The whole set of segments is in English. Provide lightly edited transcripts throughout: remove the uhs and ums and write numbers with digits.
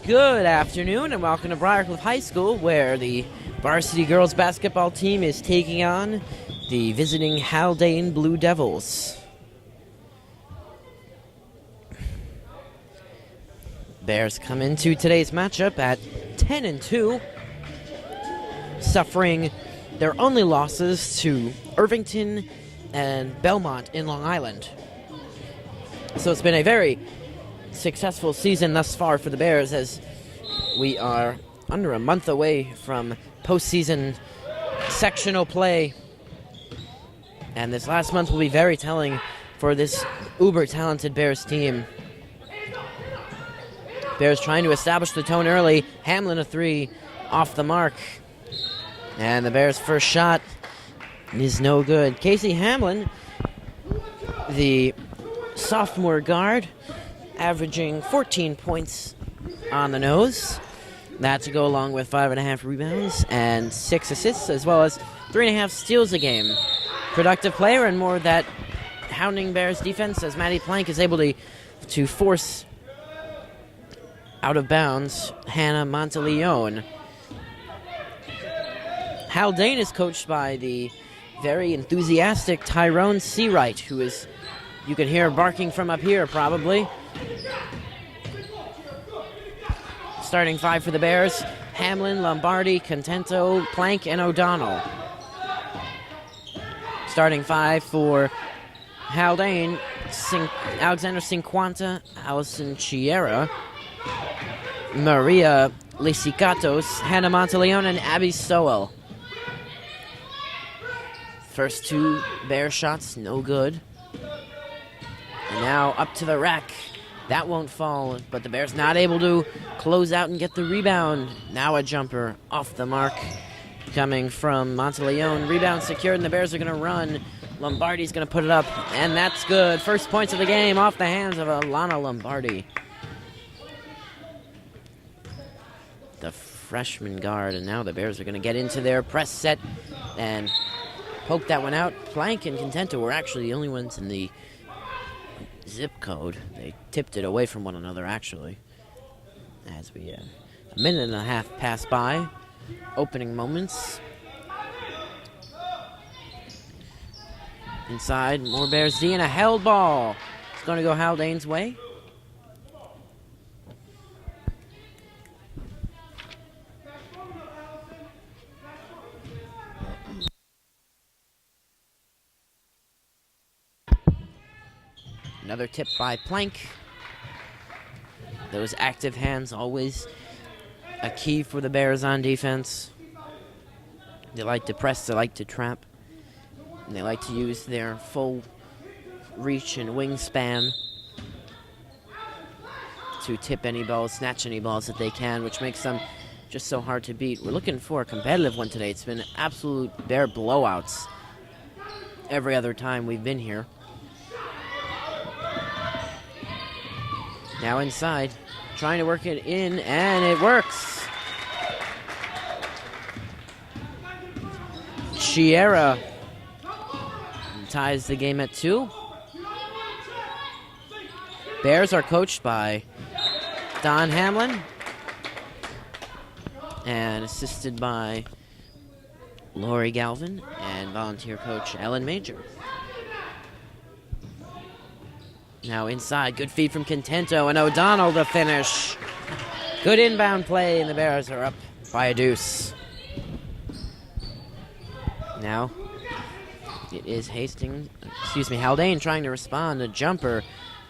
Good afternoon and welcome to Briarcliff High School, where the varsity girls basketball team is taking on the visiting Haldane Blue Devils. Bears come into today's matchup at 10-2, suffering their only losses to Irvington and Belmont in Long Island. So it's been a very successful season thus far for the Bears, as we are under a month away from postseason sectional play. And this last month will be very telling for this uber-talented Bears team. Bears trying to establish the tone early. Hamlin a three off the mark. And the Bears' first shot is no good. Casey Hamlin, the sophomore guard, averaging 14 points on the nose. That to go along with 5.5 rebounds and 6 assists, as well as 3.5 steals a game. Productive player and more that hounding Bears defense, as Maddie Plank is able to force out of bounds Hannah Monteleone. Haldane is coached by the very enthusiastic Tyrone Seawright, who is, you can hear barking from up here probably. Starting five for the Bears: Hamlin, Lombardi, Contento, Plank, and O'Donnell. Starting five for Haldane: Alexander Cinquanta, Allison Chiera, Maria Lisicatos, Hannah Monteleone, and Abby Stowell. First two Bear shots, no good. And now up to the rack. That won't fall, but the Bears not able to close out and get the rebound. Now a jumper off the mark coming from Monteleone. Rebound secured, and the Bears are going to run. Lombardi's going to put it up, and that's good. First points of the game off the hands of Alana Lombardi, the freshman guard. And now the Bears are going to get into their press set and poke that one out. Plank and Contento were actually the only ones in the zip code. They tipped it away from one another, actually, as we a minute and a half pass by. Opening moments. Inside, more Bears D, and a held ball. It's going to go Haldane's way. Another tip by Plank. Those active hands always a key for the Bears on defense. They like to press, they like to trap, and they like to use their full reach and wingspan to tip any balls, snatch any balls that they can, which makes them just so hard to beat. We're looking for a competitive one today. It's been absolute Bear blowouts every other time we've been here. Now inside, trying to work it in, and it works. Chiera ties the game at 2. Bears are coached by Don Hamlin and assisted by Lori Galvin and volunteer coach Ellen Major. Now inside, good feed from Contento, and O'Donnell the finish. Good inbound play, and the Bears are up by a deuce. Now it is Haldane trying to respond. A jumper,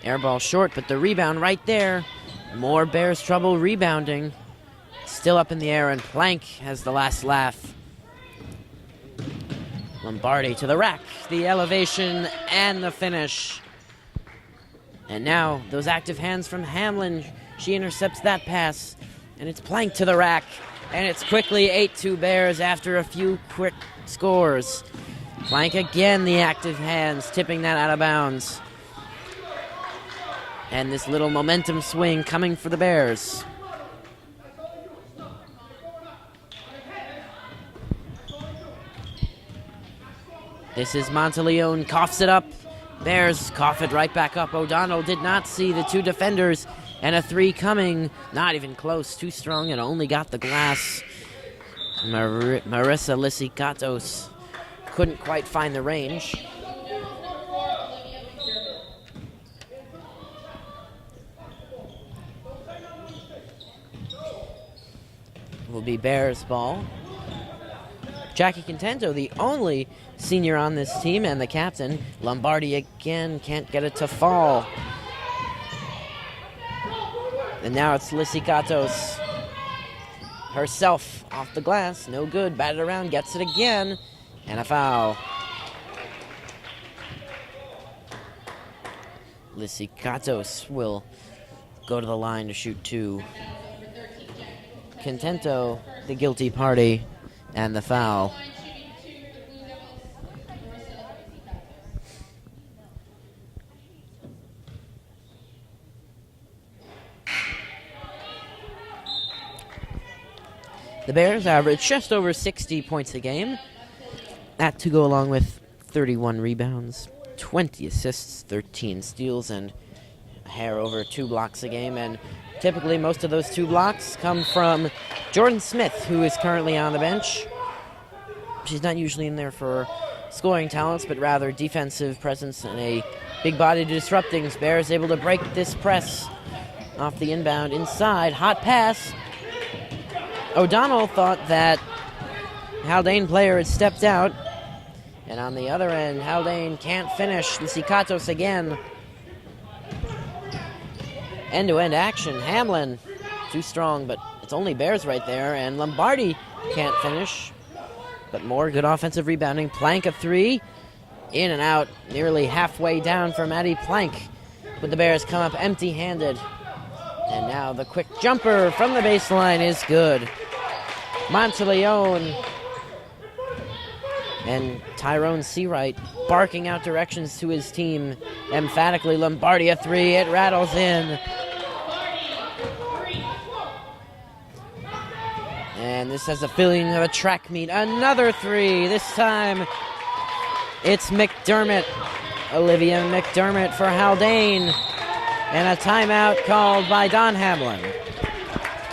air ball short, but the rebound right there. More Bears trouble rebounding. Still up in the air, and Plank has the last laugh. Lombardi to the rack, the elevation, and the finish. And now, those active hands from Hamlin. She intercepts that pass, and it's Plank to the rack. And it's quickly 8-2 Bears after a few quick scores. Plank again, the active hands, tipping that out of bounds. And this little momentum swing coming for the Bears. This is Monteleone, coughs it up. Bears cough it right back up. O'Donnell did not see the two defenders And a three coming. Not even close. Too strong and only got the glass. Marissa Lisicatos couldn't quite find the range. Will be Bears ball. Jackie Contento, the only senior on this team, and the captain. Lombardi again can't get it to fall. And now it's Lisicatos herself off the glass. No good. Batted around, gets it again, and a foul. Lisicatos will go to the line to shoot two. Contento, the guilty party, and the foul. The Bears average just over 60 points a game. That to go along with 31 rebounds, 20 assists, 13 steals, and a hair over 2 blocks a game. And typically most of those 2 blocks come from Jordan Smith, who is currently on the bench. She's not usually in there for scoring talents, but rather defensive presence and a big body to disrupt things. Bears able to break this press off the inbound inside. Hot pass. O'Donnell thought that Haldane player had stepped out. And on the other end, Haldane can't finish. Lisicatos again. End-to-end action. Hamlin, too strong, but it's only Bears right there. And Lombardi can't finish. But more good offensive rebounding. Plank a three. In and out. Nearly halfway down for Maddie Plank. But the Bears come up empty-handed. And now the quick jumper from the baseline is good. Monteleone and Tyrone Seawright barking out directions to his team emphatically. Lombardi a three. It rattles in. And this has a feeling of a track meet. Another three. This time it's McDermott. Olivia McDermott for Haldane. And a timeout called by Don Hamlin.